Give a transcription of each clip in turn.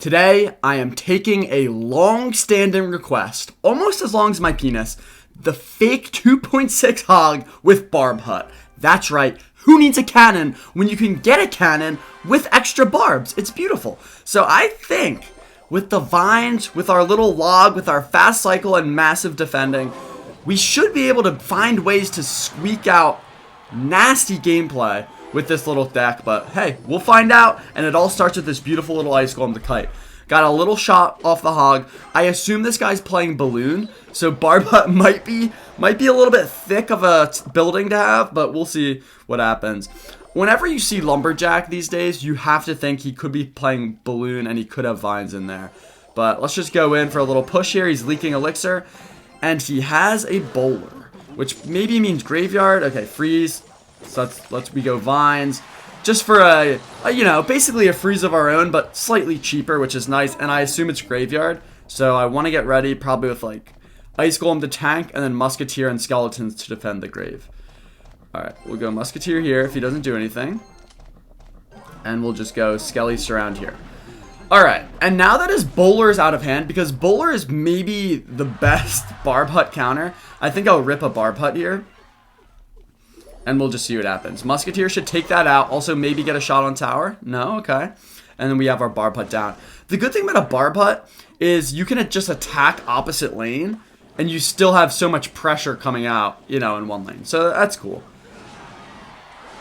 Today, I am taking a long-standing request, almost as long as my penis, the fake 2.6 hog with Barb Hut. That's right, who needs a cannon when you can get a cannon with extra barbs? It's beautiful. So I think with the vines, with our little log, with our fast cycle and massive defending, we should be able to find ways to squeak out nasty gameplay with this little deck, but hey, we'll find out, and it all starts with this beautiful little ice golem to kite. Got a little shot off the hog. I assume this guy's playing balloon, so Barb Hut might be a little bit thick of a building to have, but we'll see what happens. Whenever you see Lumberjack these days, you have to think he could be playing balloon and he could have vines in there. But let's just go in for a little push here. He's leaking elixir, and he has a bowler, which maybe means graveyard. Okay, freeze. So we go vines, just for a basically a freeze of our own, but slightly cheaper, which is nice. And I assume it's graveyard, so I want to get ready probably with like ice golem to tank, and then musketeer and skeletons to defend the grave. All right, we'll go musketeer here if he doesn't do anything, and we'll just go skelly surround here. All right, and now that his bowler is out of hand, because bowler is maybe the best Barb Hut counter, I think I'll rip a Barb Hut here. And we'll just see what happens. Musketeer should take that out. Also, maybe get a shot on tower. No? Okay. And then we have our Barb Hut down. The good thing about a Barb Hut is you can just attack opposite lane, and you still have so much pressure coming out, in one lane. So that's cool.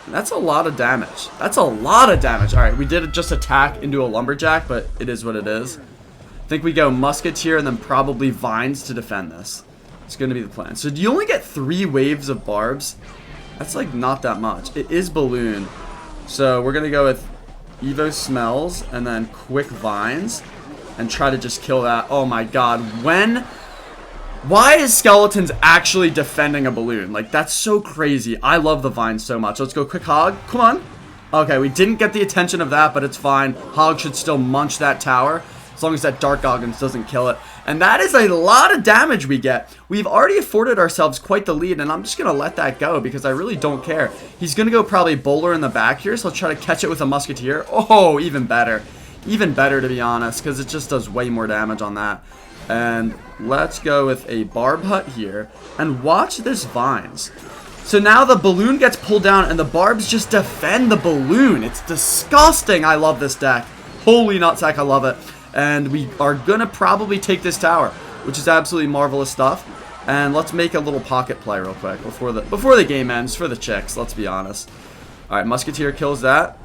That's a lot of damage. That's a lot of damage. All right, we did just attack into a Lumberjack, but it is what it is. I think we go Musketeer and then probably Vines to defend this. It's going to be the plan. So do you only get 3 waves of barbs? That's like not that much. It is balloon. So we're going to go with Evo Smells and then quick Vines and try to just kill that. Oh my god. Why is Skeletons actually defending a balloon? Like, that's so crazy. I love the Vines so much. Let's go quick hog. Come on. Okay, we didn't get the attention of that, but it's fine. Hog should still munch that tower as long as that Dark Goggins doesn't kill it. And that is a lot of damage we get. We've already afforded ourselves quite the lead, and I'm just going to let that go because I really don't care. He's going to go probably bowler in the back here, so let's try to catch it with a musketeer. Oh, even better. Even better, to be honest, because it just does way more damage on that. And let's go with a Barb Hut here, and watch this Vines. So now the balloon gets pulled down, and the barbs just defend the balloon. It's disgusting. I love this deck. Holy nutsack, I love it. And we are going to probably take this tower, which is absolutely marvelous stuff. And let's make a little pocket play real quick before the game ends for the chicks, let's be honest. All right, Musketeer kills that.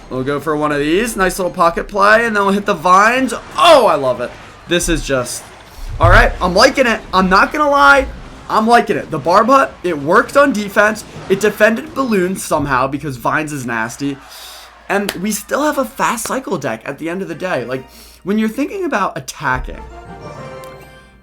We'll go for one of these. Nice little pocket play, and then we'll hit the Vines. Oh, I love it. This is just... All right, I'm liking it. I'm not going to lie. I'm liking it. The Barb Hut, it worked on defense. It defended balloons somehow because Vines is nasty. And we still have a fast cycle deck at the end of the day. Like, when you're thinking about attacking,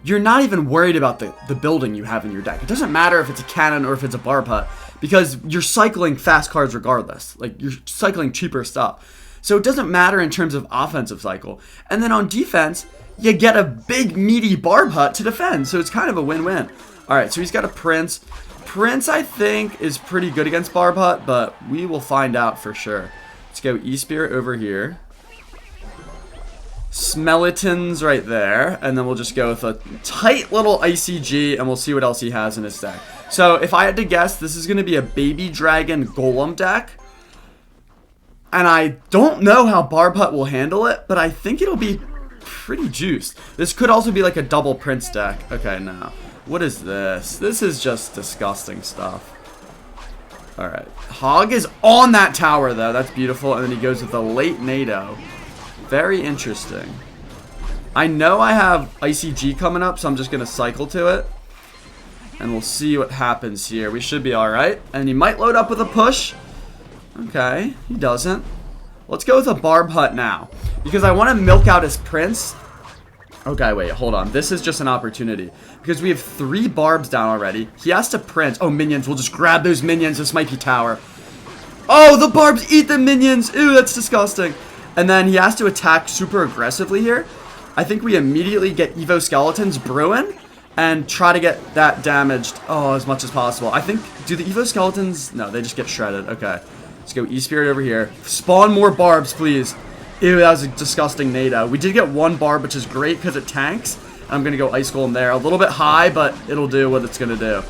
you're not even worried about the building you have in your deck. It doesn't matter if it's a cannon or if it's a Barb Hut, because you're cycling fast cards regardless. Like, you're cycling cheaper stuff. So it doesn't matter in terms of offensive cycle. And then on defense, you get a big, meaty Barb Hut to defend. So it's kind of a win-win. All right, so he's got a Prince. Prince, I think, is pretty good against Barb Hut, but we will find out for sure. Let's go E-Spirit over here. Skeletons right there. And then we'll just go with a tight little ICG, and we'll see what else he has in his deck. So if I had to guess, this is going to be a Baby Dragon Golem deck. And I don't know how Barb Hut will handle it, but I think it'll be pretty juiced. This could also be like a double Prince deck. Okay, no. What is this? This is just disgusting stuff. Alright. Hog is on that tower, though. That's beautiful. And then he goes with a late NATO. Very interesting. I know I have ICG coming up, so I'm just going to cycle to it. And we'll see what happens here. We should be alright. And he might load up with a push. Okay. He doesn't. Let's go with a Barb Hut now, because I want to milk out his Prince. Okay, wait, hold on. This is just an opportunity, because we have 3 barbs down already. He has to Prince. Oh, minions. We'll just grab those minions. This might be tower. Oh, the barbs eat the minions. Ew, that's disgusting. And then he has to attack super aggressively here. I think we immediately get Evo Skeletons brewing and try to get that damaged, as much as possible. I think, do the Evo Skeletons? No, they just get shredded. Okay. Let's go E-Spirit over here. Spawn more barbs, please. Ew, that was a disgusting NATO. We did get one barb, which is great because it tanks. I'm going to go Ice Golem there. A little bit high, but it'll do what it's going to do.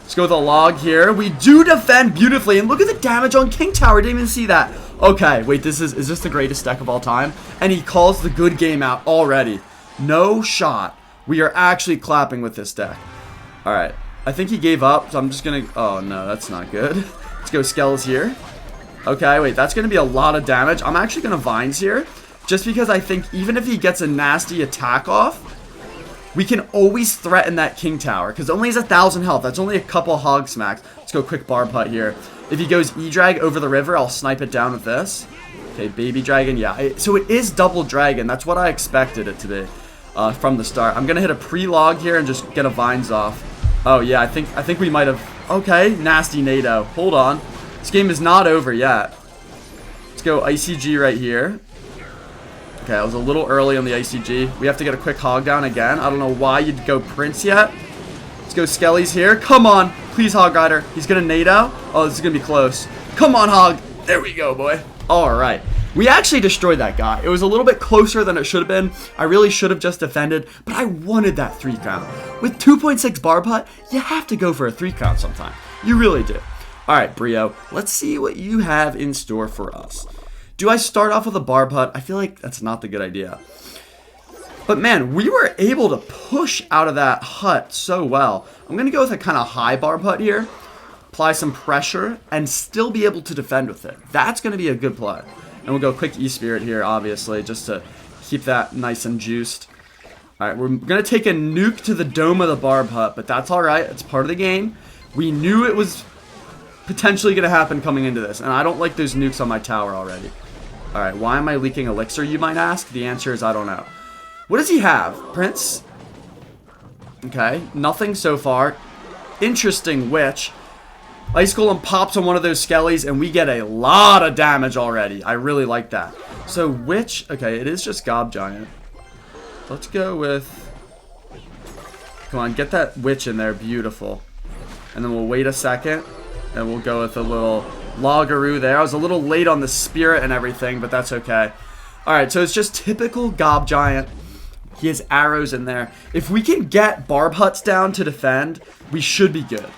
Let's go with a log here. We do defend beautifully. And look at the damage on King Tower. Didn't even see that. Okay, wait, is this the greatest deck of all time? And he calls the good game out already. No shot. We are actually clapping with this deck. All right. I think he gave up, so I'm just going to... Oh, no, that's not good. Let's go Skells here. Okay, wait, that's going to be a lot of damage. I'm actually going to Vines here, just because I think even if he gets a nasty attack off, we can always threaten that King Tower, because only has 1,000 health. That's only a couple hog smacks. Let's go quick Barb Hut here. If he goes E-Drag over the river, I'll snipe it down with this. Okay, Baby Dragon, yeah. So it is double Dragon. That's what I expected it to be from the start. I'm going to hit a pre-log here and just get a Vines off. Oh, yeah, I think we might have... Okay, nasty NATO. Hold on. This game is not over yet. Let's go ICG right here. Okay, I was a little early on the ICG. We have to get a quick hog down again. I don't know why you'd go Prince yet. Let's go Skellies here. Come on. Please, Hog Rider. He's going to NATO. Oh, this is going to be close. Come on, Hog. There we go, boy. All right. We actually destroyed that guy. It was a little bit closer than it should have been. I really should have just defended, but I wanted that 3 count. With 2.6 Barb Hut, you have to go for a 3 count sometime. You really do. All right, Brio, let's see what you have in store for us. Do I start off with a Barb Hut? I feel like that's not the good idea. But man, we were able to push out of that hut so well. I'm going to go with a kind of high Barb Hut here. Apply some pressure and still be able to defend with it. That's going to be a good play. And we'll go quick E-Spirit here, obviously, just to keep that nice and juiced. All right, we're going to take a nuke to the dome of the Barb Hut, but that's all right. It's part of the game. We knew it was potentially going to happen coming into this, and I don't like those nukes on my tower already. All right, why am I leaking elixir, you might ask? The answer is I don't know. What does he have? Prince? Okay, nothing so far. Interesting Witch. Ice Golem pops on one of those Skellies, and we get a lot of damage already. I really like that. So, Witch... Okay, it is just Gob Giant. Let's go with... Come on, get that Witch in there. Beautiful. And then we'll wait a second, and we'll go with a little Logaroo there. I was a little late on the Spirit and everything, but that's okay. Alright, so it's just typical Gob Giant. He has arrows in there. If we can get Barb Huts down to defend, we should be good.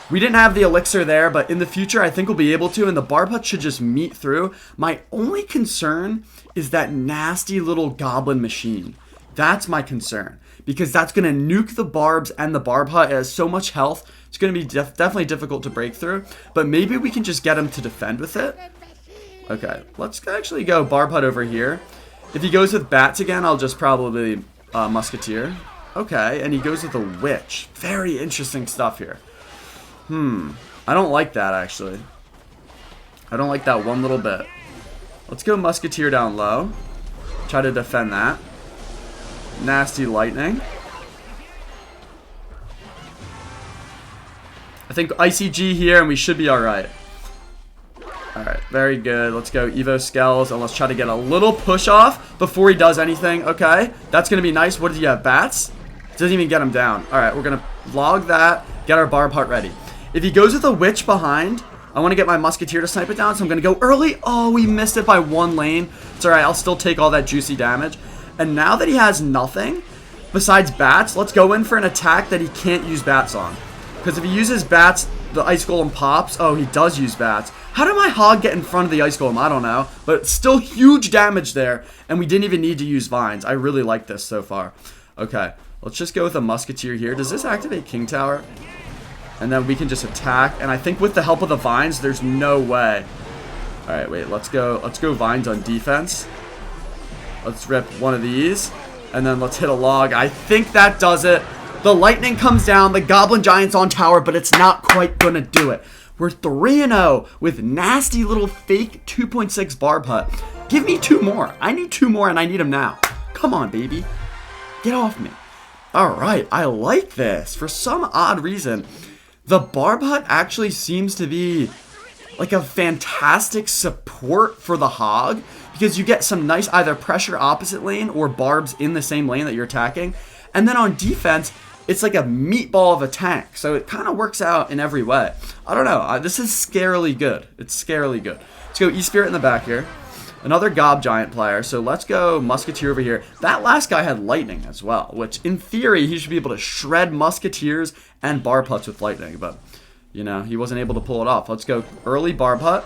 We didn't have the elixir there, but in the future, I think we'll be able to, and the Barb Hut should just meet through. My only concern is that nasty little Goblin machine. That's my concern, because that's going to nuke the Barbs and the Barb Hut. It has so much health. It's going to be definitely difficult to break through, but maybe we can just get him to defend with it. Okay, let's actually go Barb Hut over here. If he goes with Bats again, I'll just probably Musketeer. Okay, and he goes with a Witch. Very interesting stuff here. I don't like that, actually. I don't like that one little bit. Let's go Musketeer down low. Try to defend that. Nasty Lightning. I think ICG here, and we should be alright. Alright, very good. Let's go Evo Skells, and let's try to get a little push off before he does anything. Okay, that's going to be nice. What does he have? Bats? Doesn't even get him down. Alright, we're going to log that, get our Barb Hut ready. If he goes with a Witch behind, I want to get my Musketeer to snipe it down, so I'm going to go early. Oh, we missed it by 1 lane. It's alright, I'll still take all that juicy damage. And now that he has nothing besides Bats, let's go in for an attack that he can't use Bats on. Because if he uses Bats, the Ice Golem pops. Oh, he does use Bats. How did my Hog get in front of the Ice Golem? I don't know. But still huge damage there, and we didn't even need to use Vines. I really like this so far. Okay, let's just go with a Musketeer here. Does this activate King Tower? And then we can just attack. And I think with the help of the Vines, there's no way. Alright, wait, let's go Vines on defense. Let's rip one of these. And then let's hit a log. I think that does it. The Lightning comes down. The Goblin Giant's on tower, but it's not quite going to do it. We're 3-0 with nasty little fake 2.6 Barb Hut. Give me 2 more. I need 2 more, and I need them now. Come on, baby. Get off me. Alright, I like this. For some odd reason, the Barb Hut actually seems to be like a fantastic support for the Hog, because you get some nice either pressure opposite lane or Barbs in the same lane that you're attacking. And then on defense, it's like a meatball of a tank. So it kind of works out in every way. I don't know. This is scarily good. It's scarily good. Let's go E-Spirit in the back here. Another Gob Giant player, so let's go Musketeer over here. That last guy had Lightning as well, which in theory he should be able to shred Musketeers and Barb Huts with Lightning, but you know, he wasn't able to pull it off. Let's go early Barb Hut.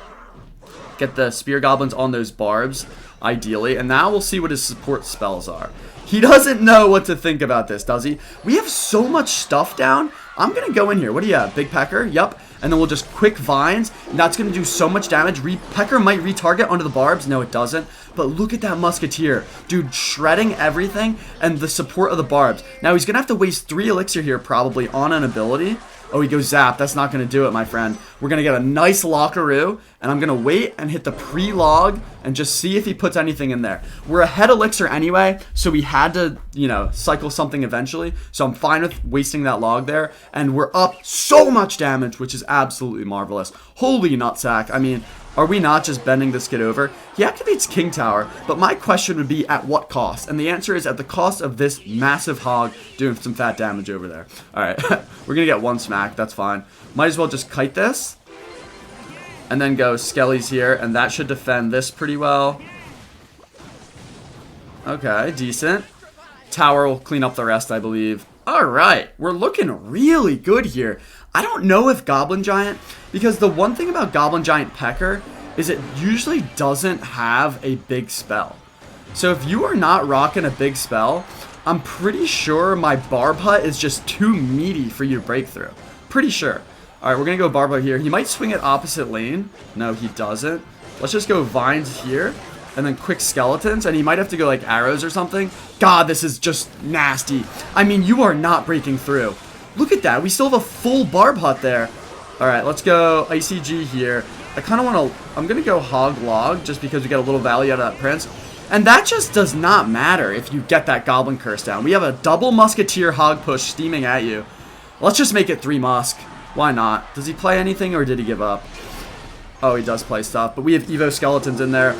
Get the Spear Goblins on those Barbs, ideally. And now we'll see what his support spells are. He doesn't know what to think about this, does he? We have so much stuff down. I'm going to go in here. What do you have? Big Pecker? Yep. And then we'll just quick Vines. And that's going to do so much damage. Pecker might retarget onto the Barbs. No, it doesn't. But look at that Musketeer. Dude, shredding everything and the support of the Barbs. Now, he's going to have to waste 3 Elixir here probably on an ability. Oh, he goes Zap. That's not going to do it, my friend. We're going to get a nice Lockaroo, and I'm going to wait and hit the pre-log and just see if he puts anything in there. We're ahead Elixir anyway, so we had to, you know, cycle something eventually. So I'm fine with wasting that log there, and we're up so much damage, which is absolutely marvelous. Holy nutsack. I mean, are we not just bending this kid over? He activates King Tower, but my question would be at what cost? And the answer is at the cost of this massive hog doing some fat damage over there. Alright, we're going to get 1 smack, that's fine. Might as well just kite this. And then go Skellies here, and that should defend this pretty well. Okay, decent. Tower will clean up the rest, I believe. Alright, we're looking really good here. I don't know if Goblin Giant, because the one thing about Goblin Giant Pecker is it usually doesn't have a big spell. So if you are not rocking a big spell, I'm pretty sure my Barb Hut is just too meaty for you to break through. Pretty sure. Alright, we're going to go Barb Hut here. He might swing it opposite lane. No, he doesn't. Let's just go Vines here. And then quick Skeletons. And he might have to go like arrows or something. God, this is just nasty. I mean, you are not breaking through. Look at that. We still have a full Barb Hut there. Alright, let's go ICG here. I kind of want to... I'm going to go Hog Log just because we get a little value out of that Prince. And that just does not matter if you get that Goblin Curse down. We have a double Musketeer Hog Push steaming at you. Let's just make it 3 Musk. Why not? Does he play anything or did he give up? Oh, he does play stuff. But we have Evo Skeletons in there.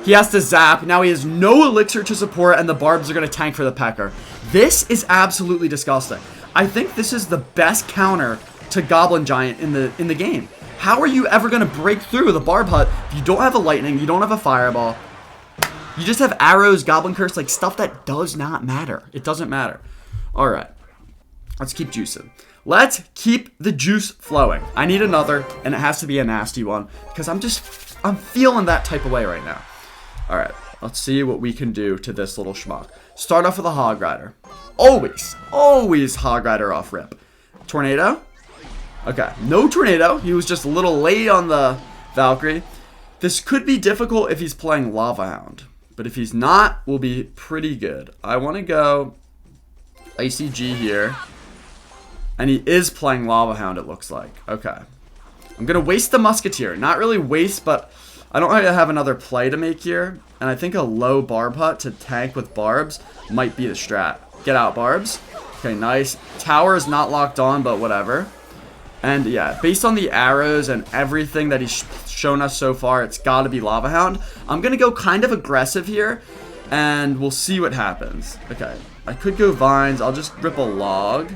He has to Zap. Now he has no Elixir to support and the Barbs are going to tank for the Pecker. This is absolutely disgusting. I think this is the best counter to Goblin Giant in the game. How are you ever going to break through the Barb Hut if you don't have a Lightning, you don't have a Fireball? You just have arrows, Goblin Curse, like stuff that does not matter. It doesn't matter. Alright. Let's keep juicing. Let's keep the juice flowing. I need another, and it has to be a nasty one, because I'm feeling that type of way right now. Alright, let's see what we can do to this little schmuck. Start off with a Hog Rider. Always Hog Rider off rip. Tornado? Okay, no Tornado. He was just a little late on the Valkyrie. This could be difficult if he's playing Lava Hound. But if he's not, we'll be pretty good. I want to go ICG here. And he is playing Lava Hound, it looks like. Okay. I'm going to waste the Musketeer. Not really waste, but I don't really have another play to make here. And I think a low Barb Hut to tank with Barbs might be the strat. Get out, Barbs. Okay, nice. Tower is not locked on, but whatever. And yeah, based on the arrows and everything that he's shown us so far, it's got to be Lava Hound. I'm going to go kind of aggressive here, and we'll see what happens. Okay, I could go Vines. I'll just rip a log.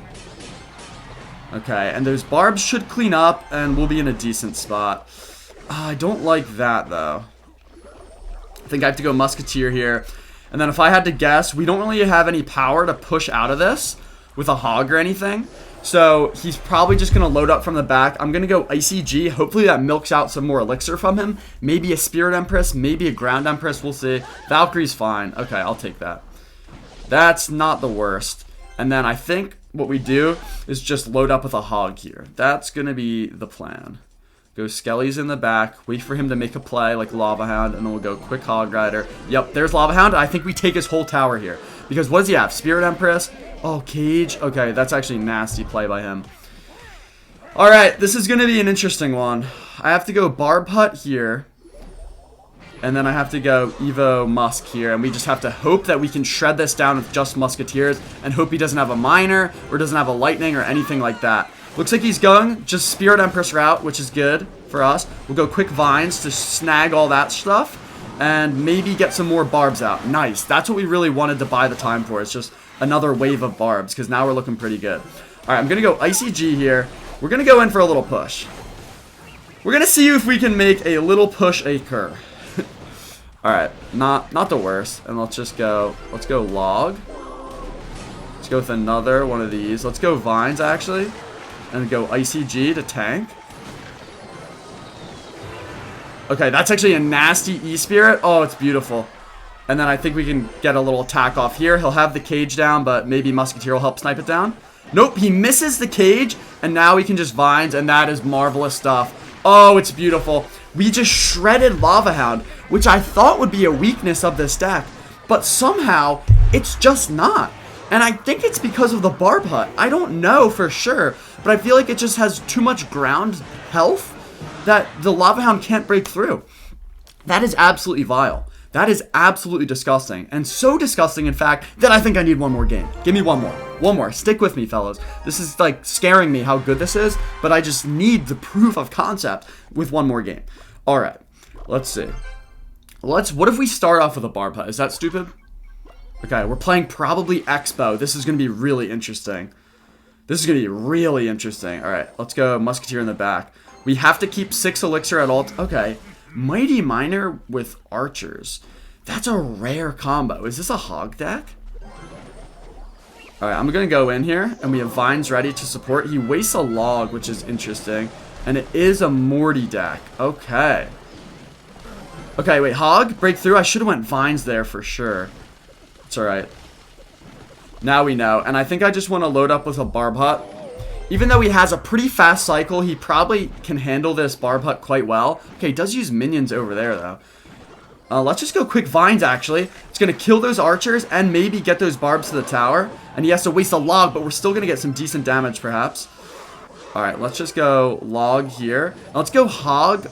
Okay, and those Barbs should clean up, and we'll be in a decent spot. I don't like that, though. I think I have to go Musketeer here. And then if I had to guess, we don't really have any power to push out of this with a Hog or anything. So he's probably just going to load up from the back. I'm going to go ICG. Hopefully that milks out some more Elixir from him. Maybe a Spirit Empress, maybe a Ground Empress. We'll see. Valkyrie's fine. Okay, I'll take that. That's not the worst. And then I think what we do is just load up with a Hog here. That's going to be the plan. Go Skellies in the back. Wait for him to make a play like Lava Hound. And then we'll go quick Hog Rider. Yep, there's Lava Hound. I think we take his whole tower here. Because what does he have? Spirit Empress. Oh, Cage. Okay, that's actually a nasty play by him. Alright, this is going to be an interesting one. I have to go Barb Hut here. And then I have to go Evo Musk here. And we just have to hope that we can shred this down with just Musketeers. And hope he doesn't have a Miner or doesn't have a Lightning or anything like that. Looks like he's going just Spirit Empress route, which is good for us. We'll go quick Vines to snag all that stuff. And maybe get some more Barbs out. Nice. That's what we really wanted to buy the time for. It's just another wave of Barbs, because now we're looking pretty good. Alright, I'm going to go ICG here. We're going to go in for a little push. We're going to see if we can make a little push occur. Alright, not the worst. And let's go log. Let's go with another one of these. Let's go vines, actually. And go ICG to tank. Okay, that's actually a nasty E-Spirit. Oh, it's beautiful. And then I think we can get a little attack off here. He'll have the cage down, but maybe Musketeer will help snipe it down. Nope, he misses the cage, and now we can just vines, and that is marvelous stuff. Oh, it's beautiful. We just shredded Lava Hound, which I thought would be a weakness of this deck, but somehow it's just not. And I think it's because of the Barb Hut. I don't know for sure, but I feel like it just has too much ground health that the Lava Hound can't break through. That is absolutely vile. That is absolutely disgusting. And so disgusting, in fact, that I think I need one more game. Give me one more. One more. Stick with me, fellas. This is like scaring me how good this is, but I just need the proof of concept with one more game. All right. Let's see. What if we start off with a Barb Hut? Is that stupid? Okay, we're playing probably Expo. This is going to be really interesting. This is going to be really interesting. All right, let's go Musketeer in the back. We have to keep 6 elixir at all. Okay, Mighty Miner with archers. That's a rare combo. Is this a hog deck? All right, I'm going to go in here, and we have vines ready to support. He wastes a log, which is interesting, and it is a Morty deck. Okay. Okay, wait, hog? Breakthrough? I should have went vines there for sure. It's alright. Now we know. And I think I just want to load up with a Barb Hut. Even though he has a pretty fast cycle, he probably can handle this Barb Hut quite well. Okay, he does use minions over there, though. Let's just go quick vines, actually. It's going to kill those archers and maybe get those barbs to the tower. And he has to waste a log, but we're still going to get some decent damage, perhaps. Alright, let's just go log here. Let's go hog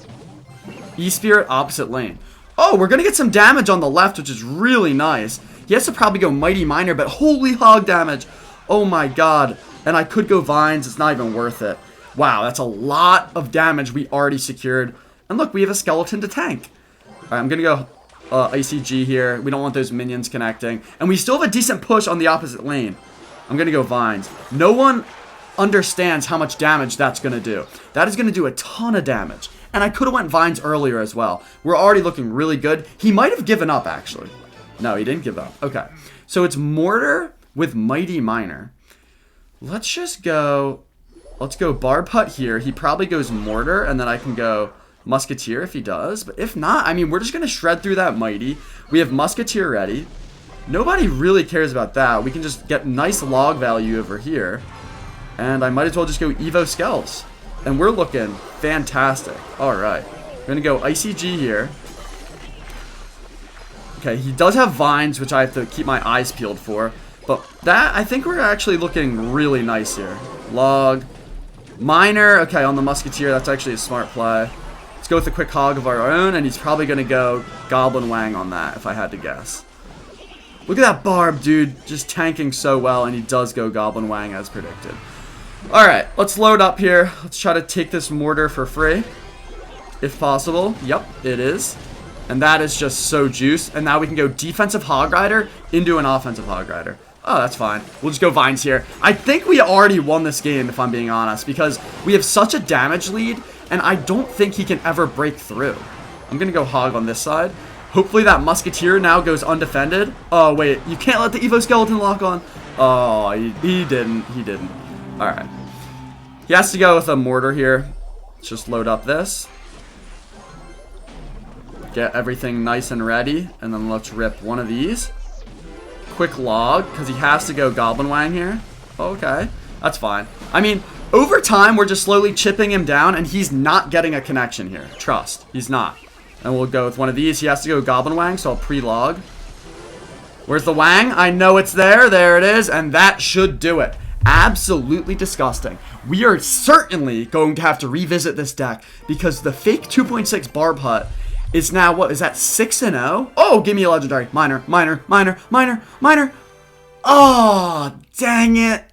E-Spirit opposite lane. Oh, we're going to get some damage on the left, which is really nice. He has to probably go Mighty Miner, but holy hog damage. Oh my god. And I could go vines. It's not even worth it. Wow, that's a lot of damage we already secured. And look, we have a skeleton to tank. Alright, I'm going to go ICG here. We don't want those minions connecting. And we still have a decent push on the opposite lane. I'm going to go vines. No one understands how much damage that's going to do. That is going to do a ton of damage. And I could have went vines earlier as well. We're already looking really good. He might have given up, actually. No, he didn't give up. Okay. So it's Mortar with Mighty Miner. Let's just go... Let's go Barb Hut here. He probably goes Mortar, and then I can go Musketeer if he does. But if not, I mean, we're just going to shred through that Mighty. We have Musketeer ready. Nobody really cares about that. We can just get nice log value over here. And I might as well just go Evo Skells. And we're looking fantastic. Alright. We're going to go ICG here. Okay, he does have vines, which I have to keep my eyes peeled for. But that, I think we're actually looking really nice here. Log. Miner. Okay, on the Musketeer. That's actually a smart play. Let's go with a quick hog of our own. And he's probably going to go Goblin Wang on that, if I had to guess. Look at that Barb, dude. Just tanking so well. And he does go Goblin Wang as predicted. Alright, let's load up here. Let's try to take this Mortar for free. If possible. Yep, it is. And that is just so juice. And now we can go defensive Hog Rider into an offensive Hog Rider. Oh, that's fine. We'll just go vines here. I think we already won this game, if I'm being honest, because we have such a damage lead, and I don't think he can ever break through. I'm going to go hog on this side. Hopefully that Musketeer now goes undefended. Oh, wait. You can't let the Evo Skeleton lock on. Oh, he didn't. He didn't. Alright. He has to go with a Mortar here. Let's just load up this. Get everything nice and ready. And then let's rip one of these. Quick log, because he has to go Goblin Wang here. Okay. That's fine. I mean, over time, we're just slowly chipping him down, and he's not getting a connection here. Trust. He's not. And we'll go with one of these. He has to go Goblin Wang, so I'll pre-log. Where's the Wang? I know it's there. There it is. And that should do it. Absolutely disgusting. We are certainly going to have to revisit this deck because the fake 2.6 Barb Hut is now, what, is that 6-0? Oh, give me a legendary. Miner, Miner, Miner, Miner, Miner. Oh, dang it.